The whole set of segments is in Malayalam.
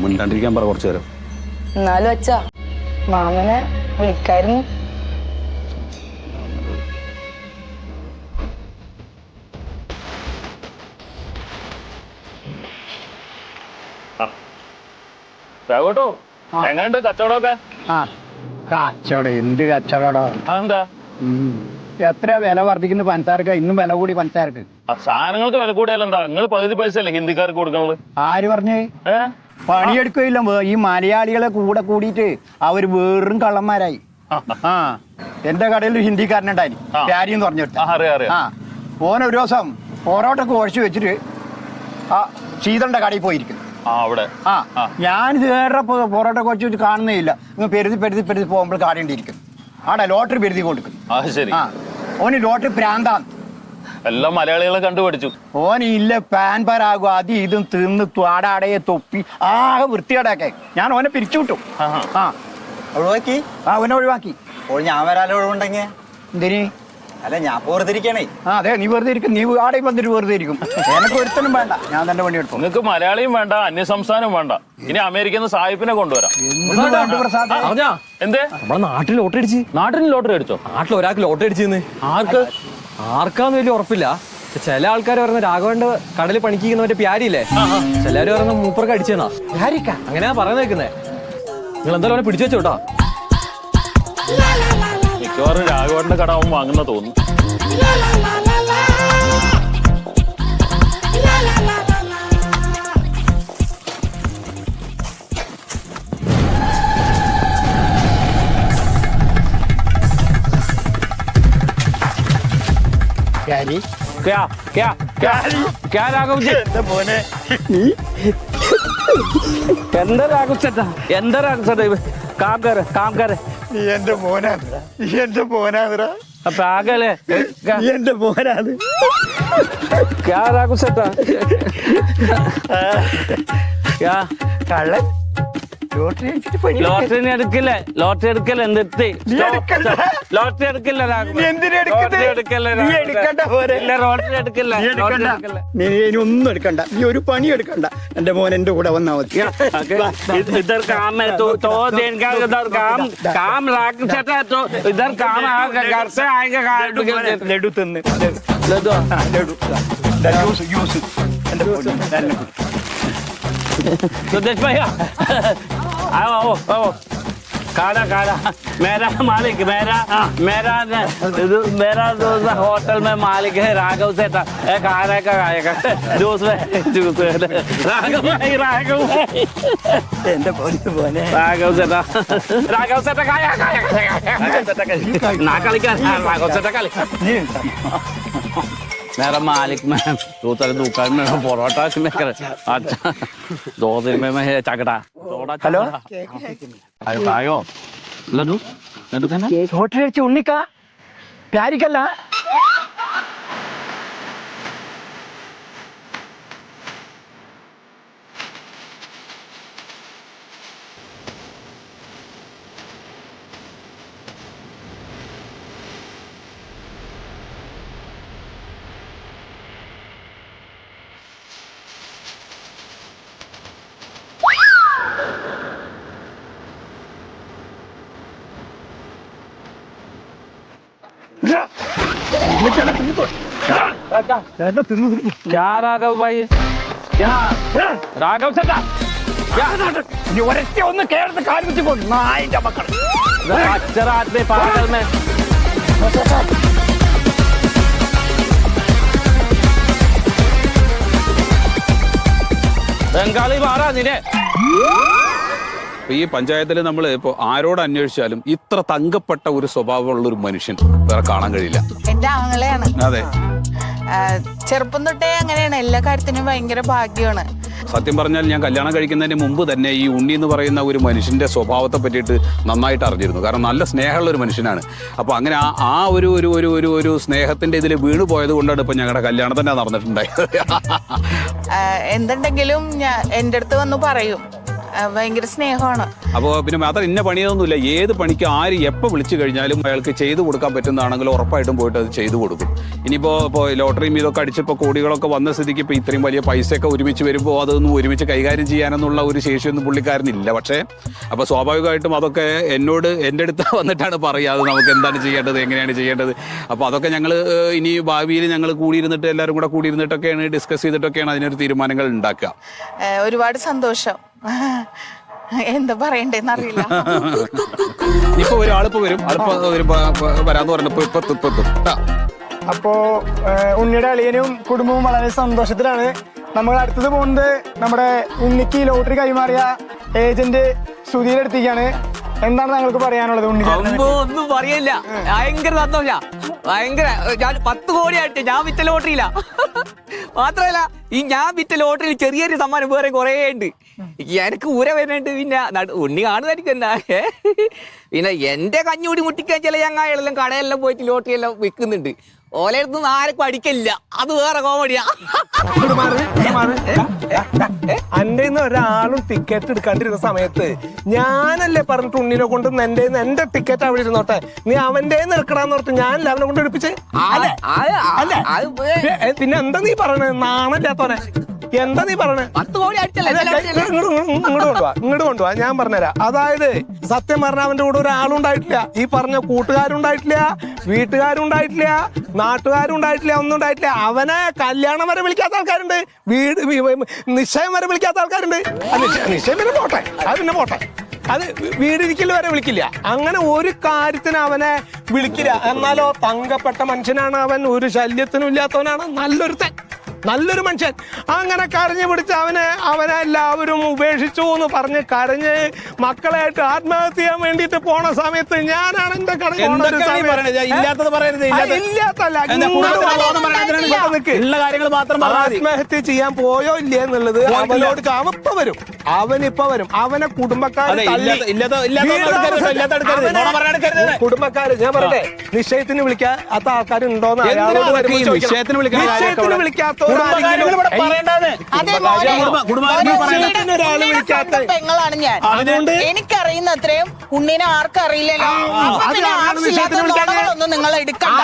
മിണ്ടാണ്ടിരിക്കാൻ പറ കുറച്ചു നേരം. എന്നാലും അച്ഛാ മാമനെ വിളിക്കായിരുന്നു. എങ്ങനെയുണ്ട് കച്ചവടമൊക്കെ? കച്ചവടം എന്ത് കച്ചവടോ? അതെന്താ എത്ര വില വർദ്ധിക്കുന്നു പഞ്ചസാരക്ക്? ഇന്നും വില കൂടി പഞ്ചസാരക്ക്. സാധനങ്ങൾക്ക് വില കൂടിയാലെന്താ? നിങ്ങൾ പകുതി പൈസ അല്ലേ ഹിന്ദിക്കാർക്ക് കൊടുക്കുന്നത്? ആര് പറഞ്ഞേ? പണിയെടുക്കില്ല. ഈ മലയാളികളെ കൂടെ കൂടിയിട്ട് അവര് വെറും കള്ളന്മാരായി. ആ എന്റെ കടയിൽ ഒരു ഹിന്ദിക്കാരനുണ്ടായി, പ്യാരി എന്ന് പറഞ്ഞിട്ട്. ഓന ഒരു ദിവസം പൊറോട്ടൊക്കെ കുഴച്ച് വെച്ചിട്ട് ആ ശീതളിന്റെ കടയിൽ പോയിരിക്കുന്നു. ഞാൻ വേറെ പൊറോട്ട കുഴച്ച് വെച്ച് കാണുന്നേ ഇല്ല. പെരുതി പോകുമ്പോൾ കാടേണ്ടിയിരിക്കുന്നു. ആടാ ലോട്ടറി പെരുതി കൊടുക്കുന്നു. ഓന് ലോട്ടറി പ്രാന്താന്ന്. എല്ലാം മലയാളികളെ കണ്ടുപിടിച്ചു. ഓന് ഇല്ല പാൻ പരാകും അത് ഇതും തിന്ന് ത്വാടാടയെ തൊപ്പി ആകെ വൃത്തികേടാക്കെ. ഞാൻ ഓനെ പിരിച്ചുവിട്ടു. ഒഴിവാക്കി? ഓനെ ഒഴിവാക്കി. ഞാൻ വരാലോ ഒഴിവുണ്ടെങ്കിൽ? എന്തിന്? അല്ല ഞാൻ വെറുതെ ഇരിക്കണേ. അതെ, നീ വെറുതെ ഇരിക്കും. നീ ആടെയും വന്നിട്ട് വെറുതെ ഇരിക്കും. എനക്ക് ഒരുത്തനും വേണ്ട, ഞാൻ തന്നെ പണി എടുത്തു. നിങ്ങൾക്ക് മലയാളിയും വേണ്ട, അന്യസംസ്ഥാനം വേണ്ട. ഇനി അമേരിക്കയിൽ നിന്ന് സാഹിബിനെ കൊണ്ടുവരാം. എന്തേ? നമ്മളെ നാട്ടിൽ ലോട്ടറി അടിച്ച്. നാട്ടിൽ ലോട്ടറി അടിച്ചോ? നാട്ടിൽ ഒരാൾക്ക് ലോട്ടറി അടിച്ചെന്ന്. ആർക്കാന്ന് വലിയ ഉറപ്പില്ല. ചില ആൾക്കാർ പറയുന്ന രാഘവന്റെ കടലിൽ പണിക്കുന്നവന്റെ പ്യാരിയില്ലേ, ചിലര് പറയുന്ന മൂപ്പർക്ക് അടിച്ചെന്നാ. അങ്ങനെയാ പറയുന്ന കേൾക്കുന്നേ. നിങ്ങൾ എന്തായാലും അവനെ പിടിച്ചു വെച്ചോട്ടാ. മിക്കവാറും രാഘവന്റെ കട അവൻ വാങ്ങുന്ന തോന്നുന്നു. എന്താ രാഘവ് ചേട്ടാ? എന്താ രാഘവ് ചേട്ടാ? കാം കര. നീ എന്റെ മോനാണ്. എന്റെ മോനാണ്. അപ്പൊ ആകല്ലേ എന്റെ മോനാണ്. രാഘവ് ചേട്ടാ കള്ളൻ ലോട്ടറി ലോട്ടറി എടുക്കില്ലേ? ലോട്ടറി എടുക്കല്ലേ? എന്തെത്തി ലോട്ടറി എടുക്കില്ല. ഒന്നും എടുക്കണ്ട. നീ ഒരു പണി എടുക്കണ്ട. എന്റെ മോൻ എന്റെ കൂടെ വന്നാ മതി. इधर काम है तो दिन का इधर काम राघव ചേട്ടാ तो इधर काम घर से आएगा ലഡു തിന്ന്. ലഡു ജ്യൂസ് എന്റെ सुदेश भैया आओ आओ आओ खाना खाना मेरा मालिक मेरा दोस्त होटल में मालिक है राघव से खाने का खाएगा जूस राघव से खाया ना കളിക്കാൻ राघव से കളിക്കാൻ मेरा मालिक मैं दूसरे दुकान में परोठा में कर अच्छा 2 दिन में मैं चकटा ഹലോ आयो लड्डू लड्डू खाना ലോട്ടറി അടിച്ച ഉണ്ണിക്കാ പ്യാരിക്കല്ല. क्या राघव भाई क्या राघव से നീ ഒരൊറ്റ ഒന്ന് കേരളത്തിൽ കാല് വെച്ച് നായിന്റെ മക്കൾ अक्षर आदमी पागल में बंगाली मारा निने ഈ പഞ്ചായത്തിൽ നമ്മൾ ഇപ്പോൾ ആരോട് അന്വേഷിച്ചാലും ഇത്ര തങ്കപ്പെട്ട ഒരു സ്വഭാവമുള്ള ഒരു മനുഷ്യൻ വേറെ കാണാൻ കഴിയില്ല. എന്റെ ആങ്ങളെയാണ്. അതെ, ചെറുപ്പം തൊട്ടേ അങ്ങനെയാണ്. എല്ലാ കാര്യത്തിനും ഭയങ്കര ഭാഗ്യമാണ്. സത്യം പറഞ്ഞാൽ ഞാൻ കല്യാണം കഴിക്കുന്നതിന് മുമ്പ് തന്നെ ഈ ഉണ്ണി എന്ന് പറയുന്ന ഒരു മനുഷ്യന്റെ സ്വഭാവത്തെ പറ്റിയിട്ട് നന്നായിട്ട് അറിഞ്ഞിരുന്നു. കാരണം നല്ല സ്നേഹമുള്ള ഒരു മനുഷ്യനാണ്. അപ്പോൾ അങ്ങനെ ആ ഒരു ഒരു ഒരു ഒരു ഒരു സ്നേഹത്തിന്റെ ഇതിൽ വീണ് പോയത് കൊണ്ടാണ് ഇപ്പൊ ഞങ്ങളുടെ കല്യാണം തന്നെ നടന്നിട്ടുണ്ടായത്. എന്തുണ്ടെങ്കിലും എൻ്റെ അടുത്ത് വന്ന് പറയും. ഭയങ്കര സ്നേഹമാണ്. അപ്പോൾ പിന്നെ മാത്രം ഇന്ന പണിയൊന്നുമില്ല, ഏത് പണിക്ക് ആര് എപ്പോൾ വിളിച്ചു കഴിഞ്ഞാലും അയാൾക്ക് ചെയ്തു കൊടുക്കാൻ പറ്റുന്നതാണെങ്കിൽ ഉറപ്പായിട്ടും പോയിട്ട് അത് ചെയ്തു കൊടുക്കും. ഇപ്പോൾ ലോട്ടറിയും ഇതൊക്കെ അടിച്ചപ്പോൾ കോടികളൊക്കെ വന്ന സ്ഥിതിക്ക് ഇപ്പോൾ ഇത്രയും വലിയ പൈസയൊക്കെ ഒരുമിച്ച് വരുമ്പോൾ അതൊന്നും ഒരുമിച്ച് കൈകാര്യം ചെയ്യാനെന്നുള്ള ഒരു ശേഷിയൊന്നും പുള്ളിക്കാരനില്ല. പക്ഷേ അപ്പോൾ സ്വാഭാവികമായിട്ടും അതൊക്കെ എൻ്റെ അടുത്ത് വന്നിട്ടാണ് പറയുക, അത് നമുക്ക് എന്താണ് ചെയ്യേണ്ടത്, എങ്ങനെയാണ് ചെയ്യേണ്ടത്. അപ്പോൾ അതൊക്കെ ഞങ്ങൾ ഇനി ഭാവിയിൽ ഞങ്ങൾ കൂടിയിരുന്നിട്ട് എല്ലാവരും കൂടെ കൂടിയിരുന്നിട്ടൊക്കെയാണ് ഡിസ്കസ് ചെയ്തിട്ടൊക്കെയാണ് അതിനൊരു തീരുമാനങ്ങൾ ഉണ്ടാക്കുക. ഒരുപാട് സന്തോഷം. എന്താ പറയണ്ടേന്ന് അറിയില്ല. ഇപ്പൊ ഒരാളിപ്പോ വരും, വരാന്ന് പറഞ്ഞപ്പോ ഇപ്പൊ അപ്പോ ഉണ്ണിയുടെ അളിയനും കുടുംബവും വളരെ സന്തോഷത്തിലാണ്. നമ്മൾ അടുത്തത് പോകുന്നത് നമ്മുടെ ഉണ്ണിക്ക് ലോട്ടറി കൈമാറിയ ഏജന്റ് സുധീർ അടുത്തേക്കാണ്. എന്താണ് താങ്കൾക്ക് പറയാനുള്ളത് ഉണ്ണിക്ക്? ഒന്നും പറയില്ല, ഭയങ്കര സന്തോഷ, ഭയങ്കര. ഞാൻ 10 കോടിയായിട്ട് ഞാൻ വിറ്റ ലോട്ടറിയില്ല. മാത്രമല്ല ഈ ഞാൻ വിറ്റ ലോട്ടറിയിൽ ചെറിയൊരു സമ്മാനം വേറെ കുറേ ഉണ്ട്. എനിക്ക് ഊര വരുന്നുണ്ട്. പിന്നെ ഉണ്ണി കാണുമായിരിക്കും എന്താ. പിന്നെ എന്റെ കഞ്ഞൂടി മുട്ടിക്കാൻ ചില ചങ്ങായികളെല്ലാം കടയെല്ലാം പോയിട്ട് ലോട്ടറി എല്ലാം വിൽക്കുന്നുണ്ട്. ഓലടുത്തൊന്നും ആർക്കും അടിക്കില്ല, അത് വേറെ കോമഡിയാ. എന്റെ ഒരാളും ടിക്കറ്റ് എടുക്കാണ്ടിരുന്ന സമയത്ത് ഞാനല്ലേ പറഞ്ഞിട്ട് ഉണ്ണിനെ കൊണ്ട് എന്റെ ടിക്കറ്റ് അവിടെ ഇരുന്നോട്ടെ, നീ അവന്റെ എടുക്കടാന്ന് പറഞ്ഞിട്ട് ഞാനല്ലേ അവനെ കൊണ്ട് എടുപ്പിച്ച്. പിന്നെ എന്താ നീ പറയണേ? നാണല്ലാത്തോനെ എന്താ നീ പറയണേ? 10 കോടി ഇങ്ങോട്ട് കൊണ്ടുപോവാ, ഞാൻ പറഞ്ഞുതരാം. അതായത് സത്യം പറഞ്ഞ അവന്റെ കൂടെ ഒരാളുണ്ടായിട്ടില്ല, ഈ പറഞ്ഞ കൂട്ടുകാരുണ്ടായിട്ടില്ല, വീട്ടുകാരുണ്ടായിട്ടില്ല, നാട്ടുകാരുണ്ടായിട്ടില്ല, ഒന്നും ഉണ്ടായിട്ടില്ല. അവനെ കല്യാണം വരെ വിളിക്കാത്ത ആൾക്കാരുണ്ട്, വീട് നിശ്ചയം വരെ വിളിക്കാത്ത ആൾക്കാരുണ്ട്. നിശ്ചയം വരെ പോട്ടെ, അത് പിന്നെ പോട്ടെ, അത് വീടിരിക്കൽ വരെ വിളിക്കില്ല. അങ്ങനെ ഒരു കാര്യത്തിന് അവനെ വിളിക്കില്ല. എന്നാലോ തങ്കപ്പെട്ട മനുഷ്യനാണ് അവൻ, ഒരു ശല്യത്തിനും ഇല്ലാത്തവനാണ്, നല്ലൊരു മനുഷ്യൻ. അങ്ങനെ കരഞ്ഞു പിടിച്ച് അവനെ എല്ലാവരും ഉപേക്ഷിച്ചു എന്ന് പറഞ്ഞ് കരഞ്ഞ് മക്കളായിട്ട് ആത്മഹത്യ ചെയ്യാൻ വേണ്ടിട്ട് പോണ സമയത്ത് ഞാനാണ് എന്റെ കടയിൽ ആത്മഹത്യ ചെയ്യാൻ പോയോ ഇല്ലേ എന്നുള്ളത് അവനോട് അവനിപ്പ വരും. അവനെ കുടുംബക്കാര് ഞാൻ പറയട്ടെ, നിശ്ചയത്തിന് വിളിക്കാത്ത ആൾക്കാരുണ്ടോന്ന് നിശ്ചയത്തിന് വിളിക്കാത്ത പെങ്ങളാണ് ഞാൻ. എനിക്കറിയുന്ന അത്രയും ഉണ്ണിനെ ആർക്കറിയില്ലല്ലോ. നിങ്ങൾ എടുക്കണം.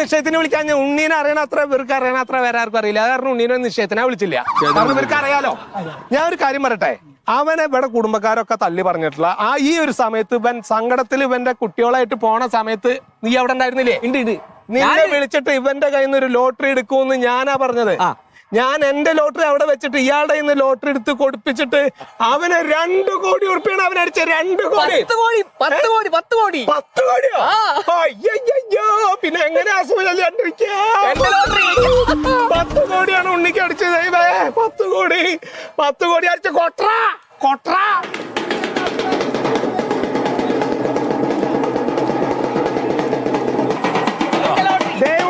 നിശ്ചയത്തിന് വിളിക്കാൻ ഉണ്ണീനെ അറിയണ അത്ര ഇവർക്ക് അറിയണ അത്ര വേറെ ആർക്കും അറിയില്ല. കാരണം ഉണ്ണീനെ നിശ്ചയത്തിനാ വിളിച്ചില്ല, കാരണം ഇവർക്ക് അറിയാലോ. ഞാൻ ഒരു കാര്യം പറയട്ടെ, അവനെ ഇവിടെ കുടുംബക്കാരൊക്കെ തല്ലി പറഞ്ഞിട്ടുള്ള ഈ ഒരു സമയത്ത് ഇവൻ സങ്കടത്തിൽ ഇവന്റെ കുട്ടികളായിട്ട് പോണ സമയത്ത് നീ അവിടെ ഉണ്ടായിരുന്നില്ലേ? നിന്നെ വിളിച്ചിട്ട് ഇവന്റെ കയ്യിൽ നിന്ന് ഒരു ലോട്ടറി എടുക്കുമെന്ന് ഞാനാ പറഞ്ഞത്. ഞാൻ എന്റെ ലോട്ടറി അവിടെ വെച്ചിട്ട് ഇയാളുടെ കയ്യിൽ നിന്ന് ലോട്ടറി എടുത്ത് കൊടുപ്പിച്ചിട്ട് അവനെ 2 കോടി ഉറുപ്പിയാണ് അവനടിച്ച. 2 കോടി 10 കോടിയോ? അയ്യോ, പിന്നെ എങ്ങനെ അസുഖം 10 കോടിയാണ് ഉണ്ണിക്ക് അടിച്ചത്. 10 കോടി അടിച്ച കൊട്ര.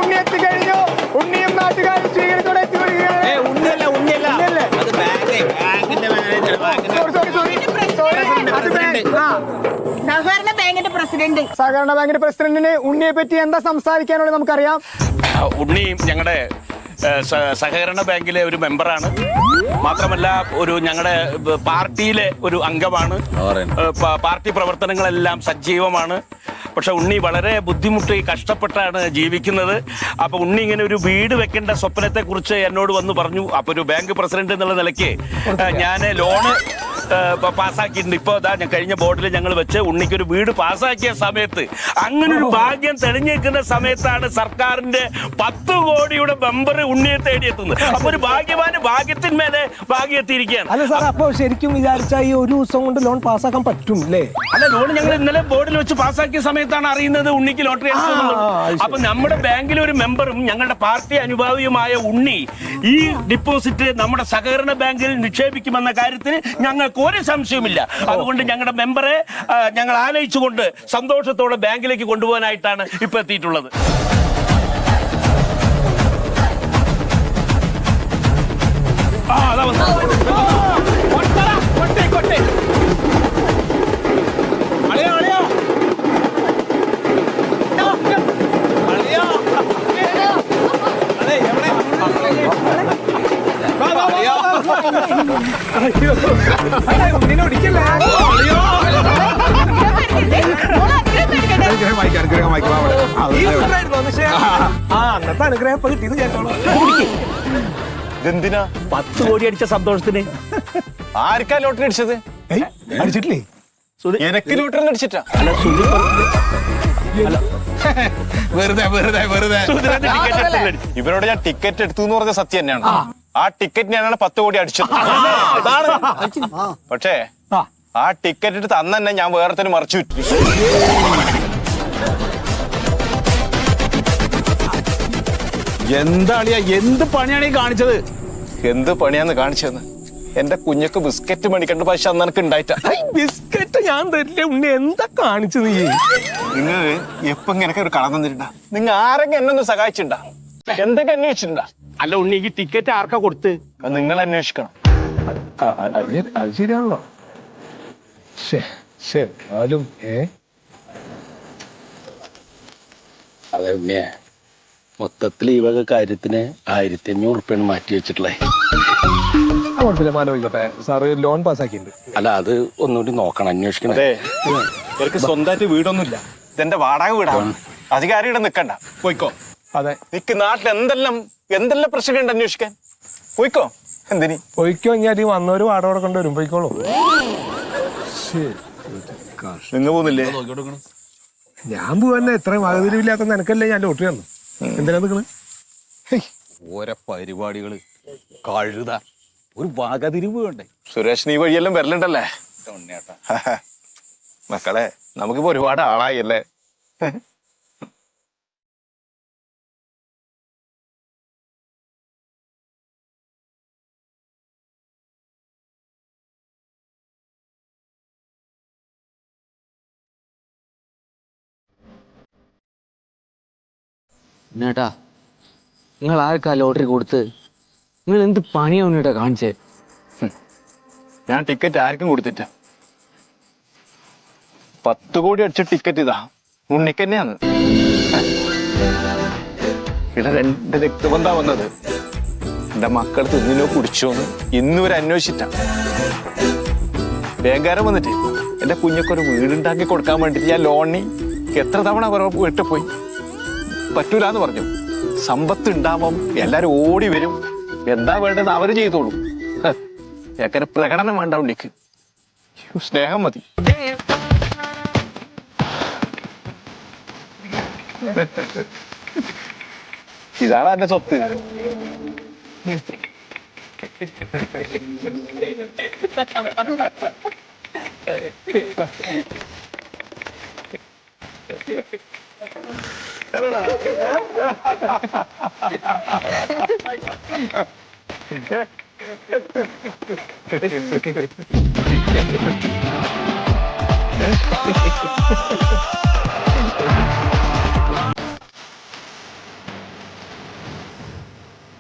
ഉണ്ണി എത്തിക്കഴിഞ്ഞു. ഉണ്ണിയും നാട്ടുകാരും സ്വീകരിച്ചോടെ സഹകരണ ബാങ്കിന്റെ പ്രസിഡന്റ്. സഹകരണ ബാങ്കിന്റെ പ്രസിഡന്റിന് ഉണ്ണിയെ പറ്റി എന്താ സംസാരിക്കാനുള്ളത് നമുക്കറിയാം. ഉണ്ണി ഞങ്ങളുടെ സഹകരണ ബാങ്കിലെ ഒരു മെമ്പറാണ്. മാത്രമല്ല ഞങ്ങളുടെ പാർട്ടിയിലെ ഒരു അംഗമാണ്. പാർട്ടി പ്രവർത്തനങ്ങളെല്ലാം സജീവമാണ്. പക്ഷെ ഉണ്ണി വളരെ ബുദ്ധിമുട്ടി കഷ്ടപ്പെട്ടാണ് ജീവിക്കുന്നത്. അപ്പൊ ഉണ്ണി ഇങ്ങനെ ഒരു വീട് വെക്കേണ്ട സ്വപ്നത്തെ കുറിച്ച് എന്നോട് വന്ന് പറഞ്ഞു. അപ്പൊ ഒരു ബാങ്ക് പ്രസിഡന്റ് എന്നുള്ള നിലയ്ക്ക് ഞാൻ ലോണ് പാസ്സാക്കിയിട്ടുണ്ട്. ഇപ്പോൾ ഞാൻ കഴിഞ്ഞ ബോർഡിൽ ഞങ്ങൾ വെച്ച് ഉണ്ണിക്കൊരു വീട് പാസ്സാക്കിയ സമയത്ത്, അങ്ങനെ ഒരു ഭാഗ്യം തെളിഞ്ഞേക്കുന്ന സമയത്താണ് സർക്കാരിന്റെ 10 കോടിയുടെ മെമ്പർ ഉണ്ണിയെ തേടിയെത്തുന്നത്. അപ്പൊ ഒരു ഭാഗ്യവാന് ഭാഗ്യത്തിന്മേലെ ഭാഗ്യം എത്തിയിരിക്കുകയാണ്. അല്ല സാർ, അപ്പൊ ശരിക്കും വിചാരിച്ചാൽ ഈ ഒരു ദിവസം കൊണ്ട് ലോൺ പാസ്സാക്കാൻ പറ്റും അല്ലേ? അല്ല, ലോൺ ഞങ്ങൾ ഇന്നലെ ബോർഡിൽ വെച്ച് പാസ്സാക്കിയ സമയത്താണ് അറിയുന്നത് ഉണ്ണിക്ക് ലോട്ടറി അടിച്ചത്. അപ്പൊ നമ്മുടെ ബാങ്കിലെ ഒരു മെമ്പറും ഞങ്ങളുടെ പാർട്ടി അനുഭാവിയുമായ ഉണ്ണി ഈ ഡിപ്പോസിറ്റ് നമ്മുടെ സഹകരണ ബാങ്കിൽ നിക്ഷേപിക്കുമെന്ന കാര്യത്തിന് ഞങ്ങൾക്ക് ഒരു സംശയമില്ല. അതുകൊണ്ട് ഞങ്ങളുടെ മെമ്പറെ ഞങ്ങൾ ആനയിച്ചുകൊണ്ട് സന്തോഷത്തോടെ ബാങ്കിലേക്ക് കൊണ്ടുപോകാനായിട്ടാണ് ഇപ്പൊ എത്തിയിട്ടുള്ളത്. ഉണ്ണിനെ പക്ഷേ അന്നത്തെ അനുഗ്രഹം ഇപ്പൊ കിട്ടിയത് കേട്ടോളൂ. ഇതെന്തിനാ 10 കോടി അടിച്ച സന്തോഷത്തിന്? ആർക്കാ ലോട്ടറി അടിച്ചത്? അടിച്ചിട്ടില്ലേ? എനക്ക് ലോട്ടറി അടിച്ചിട്ടാ? വെറുതെ വെറുതെ വെറുതെ ഇവരോട് ഞാൻ ടിക്കറ്റ് എടുത്തു എന്ന് പറഞ്ഞ സത്യം തന്നെയാണ്. ആ ടിക്കറ്റിനാണ് 10 കോടി അടിച്ചത്. അതാണ്. പക്ഷേ ആ ടിക്കറ്റ് എടുത്ത് അന്ന് തന്നെ ഞാൻ വേറെ തന്നെ മറിച്ചു വിറ്റു. എന്താളിയാ, എന്ത് പണിയാണ് ഈ കാണിച്ചത്? എന്ത് പണിയാന്ന് കാണിച്ചതെന്ന്? എന്റെ കുഞ്ഞക്ക് ബിസ്ക്കറ്റ് മേടിക്കേണ്ട പക്ഷെ അന്ന് എനിക്ക് ഉണ്ടായിട്ടാ. ബിസ്ക്കറ്റ് ഞാൻ തരില്ല ഉണ്ണി. എന്താ കാണിച്ചു നീ? നിങ്ങൾ എപ്പോ ഇങ്ങനൊക്കെ ഒരു കട തന്നിട്ടുണ്ടാ? നിങ്ങൾ ആരെങ്കിലും എന്നെ ഒന്ന് സഹായിച്ചിട്ടുണ്ടാ? എന്തൊക്കെ അന്വേഷിച്ചിട്ടുണ്ടാ? അല്ല ഉണ്ണി, ഈ ടിക്കറ്റ് ആർക്കാ കൊടുത്ത്? അത് നിങ്ങൾ അന്വേഷിക്കണം. അത് ശരിയാണല്ലോ. ആലും അതെ ഉണ്ണിയെ, മൊത്തത്തിൽ ഈ വക കാര്യത്തിന് 1500 ഉറുപ്പ്യാണ് മാറ്റി വെച്ചിട്ടുള്ളേ. Sir loan പാസ്സാക്കിയിട്ടുണ്ട്. അല്ല, അത് ഒന്നുകൂടി നോക്കണം, അന്വേഷിക്കണം. അതെ, എനിക്ക് സ്വന്തമായിട്ട് വീടൊന്നുമില്ല. ഇതെന്റെ വാടക വീടാണ്. അധികാരി ഇവിടെ നിക്കണ്ട, പോയിക്കോ. അതെ, നിക്ക് നാട്ടിൽ എന്തെല്ലാം പ്രശ്നങ്ങളുണ്ട് അന്വേഷിക്കാൻ. പോയിക്കോ. എന്തിനി പോയിക്കോ? ഞാൻ വന്നവര് വാടക കൊടുക്കേണ്ടി വരും. പോയിക്കോളൂ. നിങ്ങൾ പോകുന്നില്ലേ? ഞാൻ പോവാന്നെ. ഇത്രയും വകതിരിവില്ലാത്ത നിനക്കല്ലേ ഞാൻ ലോട്ടറി തന്നു. എന്തിനാ നിക്കണ്? ഓരോ പരിപാടികള് കഴുത, ഒരു വകതിരിവ് വേണ്ടേ? സുരേഷ്, നീ വഴിയെല്ലാം വരലുണ്ടല്ലേ മക്കളെ? നമുക്കിപ്പോ ഒരുപാട് ആളായി അല്ലേ? ഉണ്ണേട്ടാ, നിങ്ങൾ ആർക്കാ ലോട്ടറി കൊടുത്ത്? നിങ്ങൾ എന്ത് പണിയാ ഉണ്ണേട്ടാ കാണിച്ചേ? ഞാൻ ടിക്കറ്റ് ആർക്കും കൊടുത്തിട്ട. 10 കോടി അടിച്ച ടിക്കറ്റ് ഇതാ, ഉണ്ണിക്ക് തന്നെയാണ്. ഇവിടെ 2 രക്തബന്ധാ വന്നത്. എന്റെ മക്കൾ തിന്നിനോ കുടിച്ചോന്ന് ഇന്നുവരെ അന്വേഷിച്ചിട്ട. ബാങ്കുകാരൻ വന്നിട്ട് എന്റെ കുഞ്ഞൊക്കെ വീടുണ്ടാക്കി കൊടുക്കാൻ വേണ്ടിട്ട് ഞാൻ ലോണിന് എത്ര തവണ വീട്ടിൽ പോയി. പറ്റൂലെന്ന് പറഞ്ഞു. സമ്പത്ത് ഉണ്ടാവുമ്പം എല്ലാരും ഓടി വരും. എന്താ വേണ്ടത് അവര് ചെയ്തോളൂ. എങ്ങനെ പ്രകടനം വേണ്ട ഉണ്ണിക്ക്. സ്നേഹം മതി. ഇതാണ് എന്റെ സ്വത്ത്.